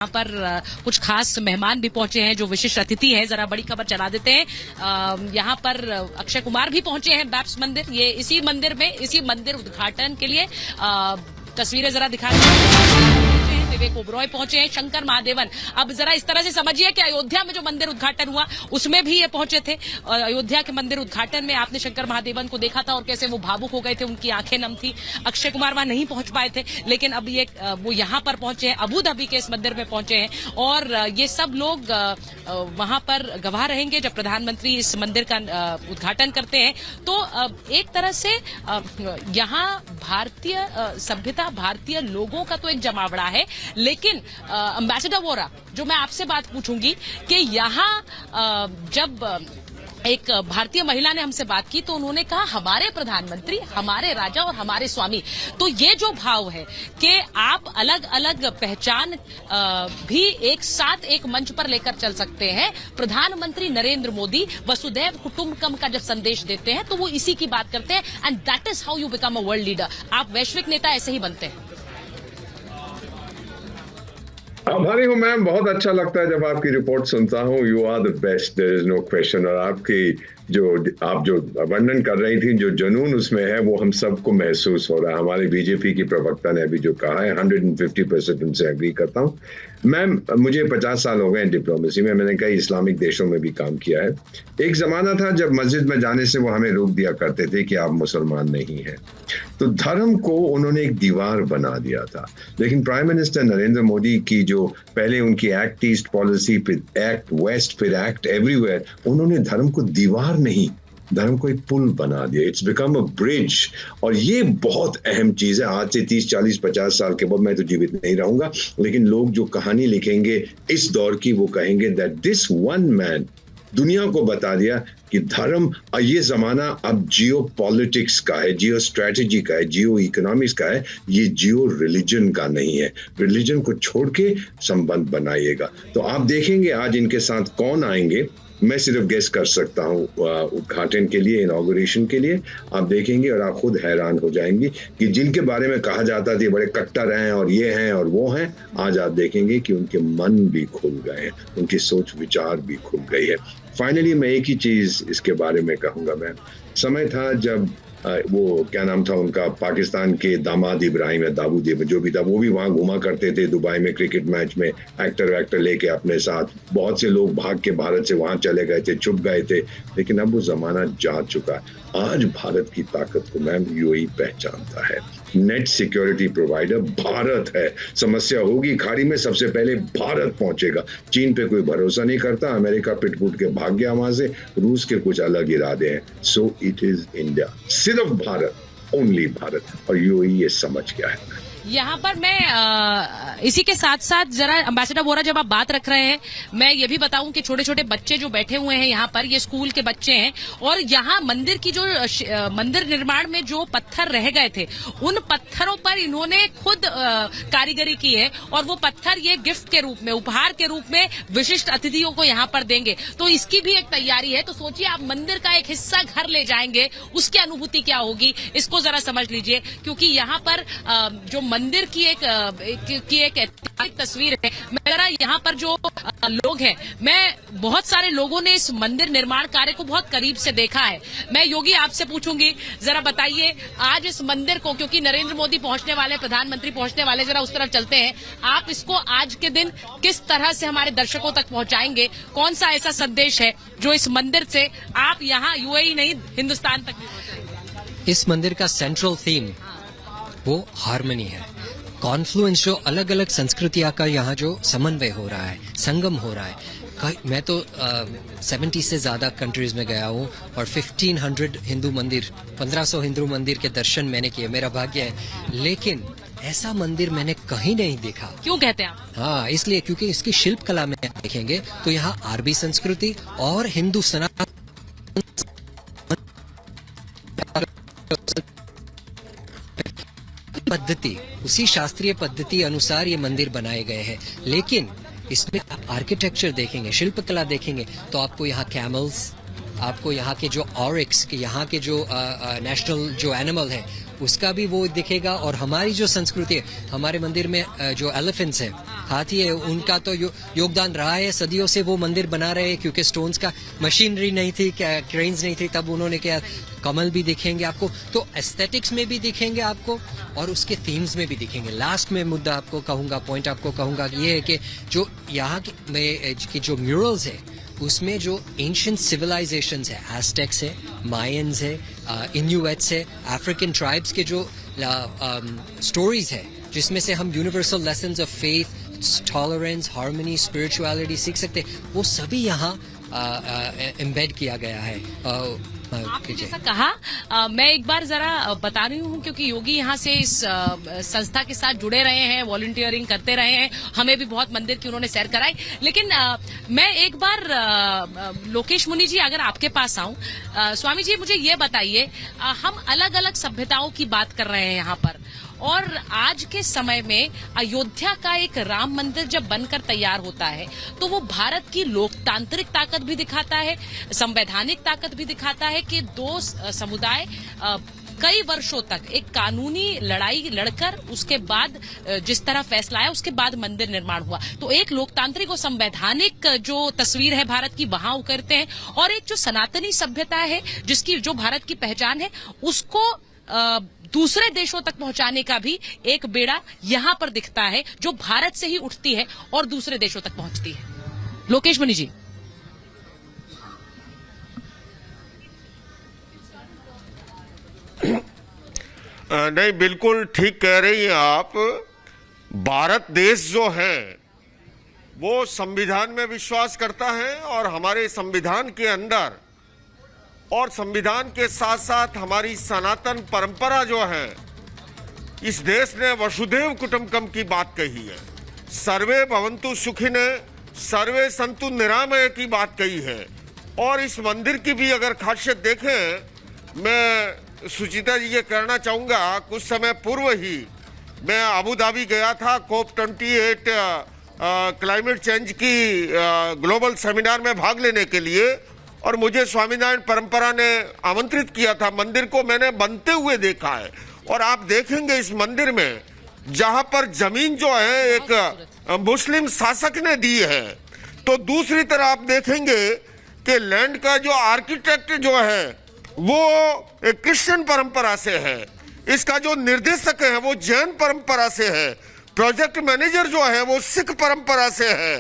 यहाँ पर कुछ खास मेहमान भी पहुंचे हैं जो विशिष्ट अतिथि हैं। जरा बड़ी खबर चला देते हैं। यहाँ पर अक्षय कुमार भी पहुंचे हैं बैप्स मंदिर। ये इसी मंदिर उद्घाटन के लिए तस्वीरें जरा दिखा विवेक ओबरॉय पहुंचे हैं, शंकर महादेवन। अब जरा इस तरह से समझिए कि अयोध्या में जो मंदिर उद्घाटन हुआ उसमें भी ये पहुंचे थे। अयोध्या के मंदिर उद्घाटन में आपने शंकर महादेवन को देखा था और कैसे वो भावुक हो गए थे, उनकी आंखें नम थी। अक्षय कुमार वहां नहीं पहुंच पाए थे, लेकिन अब ये वो यहां पर पहुंचे हैं, अबू धाबी के इस मंदिर में पहुंचे हैं और ये सब लोग वहां पर गवाह रहेंगे जब प्रधानमंत्री इस मंदिर का उद्घाटन करते हैं। तो एक तरह से यहाँ भारतीय सभ्यता, भारतीय लोगों का तो एक जमावड़ा है, लेकिन एम्बेसडर वोरा, जो मैं आपसे बात पूछूंगी कि यहाँ जब एक भारतीय महिला ने हमसे बात की तो उन्होंने कहा हमारे प्रधानमंत्री, हमारे राजा और हमारे स्वामी। तो ये जो भाव है कि आप अलग अलग पहचान भी एक साथ एक मंच पर लेकर चल सकते हैं। प्रधानमंत्री नरेंद्र मोदी वसुधैव कुटुंबकम का जब संदेश देते हैं तो वो इसी की बात करते हैं, and that is how you become a world leader. आप वैश्विक नेता ऐसे ही बनते हैं। आभारी हूँ मैम, बहुत अच्छा लगता है जब आपकी रिपोर्ट सुनता हूँ। You are the best, there is no question. और आपकी आप जो वर्णन कर रही थी, जो जुनून उसमें है, वो हम सबको महसूस हो रहा है। हमारे बीजेपी की प्रवक्ता ने अभी जो कहा है 150% उनसे एग्री करता हूँ। मैम, मुझे 50 साल हो गए डिप्लोमेसी में, मैंने कई इस्लामिक देशों में भी काम किया है। एक जमाना था जब मस्जिद में जाने से वो हमें रोक दिया करते थे कि आप मुसलमान नहीं हैं, तो धर्म को उन्होंने एक दीवार बना दिया था। लेकिन प्राइम मिनिस्टर नरेंद्र मोदी की जो पहले उनकी एक्ट ईस्ट पॉलिसी, फिर एक्ट वेस्ट, फिर एक्ट एवरीवेयर, उन्होंने धर्म को दीवार नहीं, धर्म को एक पुल बना दिया। It's become a bridge. और ये बहुत अहम चीज है। आज से 30, 40, 50 साल के बाद मैं तो जीवित नहीं रहूंगा, लेकिन लोग जो कहानी लिखेंगे इस दौर की, वो कहेंगे दैट दिस वन मैन दुनिया को बता दिया कि धर्म, ये जमाना अब जियो पॉलिटिक्स का है, जियो स्ट्रेटेजी का है, जियो इकोनॉमिक्स का है, ये जियो रिलीजन का नहीं है। रिलीजन को छोड़ के संबंध बनाइएगा। तो आप देखेंगे आज इनके साथ कौन आएंगे, मैं सिर्फ गेस कर सकता हूँ उद्घाटन के लिए, इनॉग्रेशन के लिए। आप देखेंगे और आप खुद हैरान हो जाएंगे कि जिनके बारे में कहा जाता था बड़े कट्टर हैं और ये हैं और वो हैं, आज आप देखेंगे कि उनके मन भी खुल गए हैं, उनकी सोच विचार भी खुल गई है। फाइनली मैं एक ही चीज इसके बारे में कहूंगा मैम, समय था जब वो क्या नाम था उनका, पाकिस्तान के दामाद इब्राहिम या दाऊद जो भी था, वो भी वहां घुमा करते थे दुबई में क्रिकेट मैच में, एक्टर लेके अपने साथ। बहुत से लोग भाग के भारत से वहां चले गए थे, छुप गए थे, लेकिन अब वो जमाना जा चुका है। आज भारत की ताकत को मैम यूएई पहचानता है। नेट सिक्योरिटी प्रोवाइडर भारत है। समस्या होगी खाड़ी में, सबसे पहले भारत पहुंचेगा। चीन पे कोई भरोसा नहीं करता, अमेरिका पिटपुट के भाग गया वहां से, रूस के कुछ अलग इरादे हैं। सो इट इज इंडिया, सिर्फ भारत, ओनली भारत। और यूएई ये समझ गया है। यहाँ पर मैं इसी के साथ साथ जरा एम्बेसडर वोरा, जब आप बात रख रहे हैं, मैं ये भी बताऊं कि छोटे छोटे बच्चे जो बैठे हुए हैं यहाँ पर, ये स्कूल के बच्चे हैं। और यहाँ मंदिर की जो मंदिर निर्माण में जो पत्थर रह गए थे, उन पत्थरों पर इन्होंने खुद कारीगरी की है और वो पत्थर ये गिफ्ट के रूप में, उपहार के रूप में विशिष्ट अतिथियों को यहाँ पर देंगे। तो इसकी भी एक तैयारी है। तो सोचिए, आप मंदिर का एक हिस्सा घर ले जाएंगे, उसकी अनुभूति क्या होगी, इसको जरा समझ लीजिए। क्योंकि यहाँ पर जो मंदिर की एक ऐतिहासिक तस्वीर है। मैं जरा यहाँ पर जो लोग हैं, मैं बहुत सारे लोगों ने इस मंदिर निर्माण कार्य को बहुत करीब से देखा है। मैं योगी आपसे पूछूंगी, जरा बताइए आज इस मंदिर को, क्योंकि नरेंद्र मोदी पहुंचने वाले, प्रधानमंत्री पहुंचने वाले, जरा उस तरफ चलते हैं। आप इसको आज के दिन किस तरह से हमारे दर्शकों तक पहुंचाएंगे? कौन सा ऐसा संदेश है जो इस मंदिर से आप यहाँ यूएई नहीं, हिंदुस्तान तक? इस मंदिर का सेंट्रल थीम वो हार्मनी है, कॉन्फ्लुएंस, जो अलग अलग संस्कृतियां का यहाँ जो समन्वय हो रहा है, संगम हो रहा है। मैं तो 70 से ज्यादा कंट्रीज में गया हूँ और 1500 हिंदू मंदिर, 1500 हिंदू मंदिर के दर्शन मैंने किए, मेरा भाग्य है। लेकिन ऐसा मंदिर मैंने कहीं नहीं देखा। क्यों कहते हैं आप? हाँ, इसलिए क्योंकि इसकी शिल्प कला में देखेंगे तो यहाँ अरबी संस्कृति और हिंदू सनातन पद्धति, उसी शास्त्रीय पद्धति अनुसार ये मंदिर बनाए गए हैं। लेकिन इसमें आप आर्किटेक्चर देखेंगे, शिल्पकला देखेंगे, तो आपको यहाँ कैमल्स, आपको यहाँ के जो ऑरिक्स के, यहाँ के जो नेशनल जो एनिमल है, उसका भी वो दिखेगा। और हमारी जो संस्कृति है, हमारे मंदिर में जो एलिफेंट्स है, हाथी है, उनका तो योगदान रहा है सदियों से। वो मंदिर बना रहे हैं क्योंकि स्टोन्स का मशीनरी नहीं थी, क्रेन्स नहीं थी, तब उन्होंने क्या, कमल भी दिखेंगे आपको, तो एस्थेटिक्स में भी दिखेंगे आपको और उसके थीम्स में भी दिखेंगे। लास्ट में मुद्दा आपको कहूंगा, पॉइंट आपको कहूंगा, ये है कि जो यहाँ की जो म्यूरल्स है उसमें जो एंशिएंट सिविलाइजेशंस है, एज़टेक्स है, मायंस है, इन्यूएट्स है, अफ्रीकन ट्राइब्स के जो स्टोरीज है, जिसमें से हम universal lessons of faith, tolerance, harmony, spirituality सीख सकते हैं, वो सभी यहाँ एम्बेड किया गया है। आपने जैसा कहा, मैं एक बार जरा बता रही हूँ क्योंकि योगी यहाँ से इस संस्था के साथ जुड़े रहे हैं, वॉलंटियरिंग करते रहे हैं, हमें भी बहुत मंदिर की उन्होंने सैर कराई। लेकिन मैं एक बार लोकेश मुनि जी अगर आपके पास आऊं, स्वामी जी मुझे ये बताइए, हम अलग अलग सभ्यताओं की बात कर रहे हैं यहाँ पर, और आज के समय में अयोध्या का एक राम मंदिर जब बनकर तैयार होता है तो वो भारत की लोकतांत्रिक ताकत भी दिखाता है, संवैधानिक ताकत भी दिखाता है कि दो समुदाय कई वर्षों तक एक कानूनी लड़ाई लड़कर उसके बाद जिस तरह फैसला आया उसके बाद मंदिर निर्माण हुआ। तो एक लोकतांत्रिक और संवैधानिक जो तस्वीर है भारत की वहां उकरते हैं, और एक जो सनातनी सभ्यता है जिसकी जो भारत की पहचान है उसको दूसरे देशों तक पहुंचाने का भी एक बेड़ा यहां पर दिखता है, जो भारत से ही उठती है और दूसरे देशों तक पहुंचती है। लोकेश मुनि जी। नहीं, बिल्कुल ठीक कह रही हैं आप। भारत देश जो है वो संविधान में विश्वास करता है, और हमारे संविधान के अंदर और संविधान के साथ साथ हमारी सनातन परंपरा जो है, इस देश ने वसुधैव कुटुंबकम की बात कही है, सर्वे भवन्तु सुखिने सर्वे सन्तु निरामय की बात कही है। और इस मंदिर की भी अगर खासियत देखें, मैं सुचिता जी ये कहना चाहूँगा, कुछ समय पूर्व ही मैं अबू धाबी गया था COP 28 क्लाइमेट चेंज की ग्लोबल सेमिनार में भाग लेने के लिए, और मुझे स्वामीनारायण परंपरा ने आमंत्रित किया था। मंदिर को मैंने बनते हुए देखा है, और आप देखेंगे इस मंदिर में जहां पर जमीन जो है एक मुस्लिम शासक ने दी है, तो दूसरी तरफ आप देखेंगे कि लैंड का जो आर्किटेक्ट जो है वो एक क्रिश्चियन परंपरा से है, इसका जो निर्देशक है वो जैन परंपरा से है, प्रोजेक्ट मैनेजर जो है वो सिख परंपरा से है,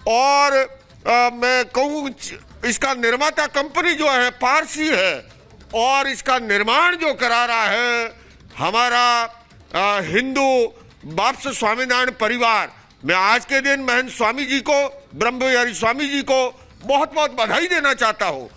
और मैं कहूँ इसका निर्माता कंपनी जो है पारसी है, और इसका निर्माण जो करा रहा है हमारा हिंदू वाप्स स्वामीनारायण परिवार। मैं आज के दिन महंत स्वामी जी को, ब्रह्मविहारी स्वामी जी को बहुत बहुत बधाई देना चाहता हूँ।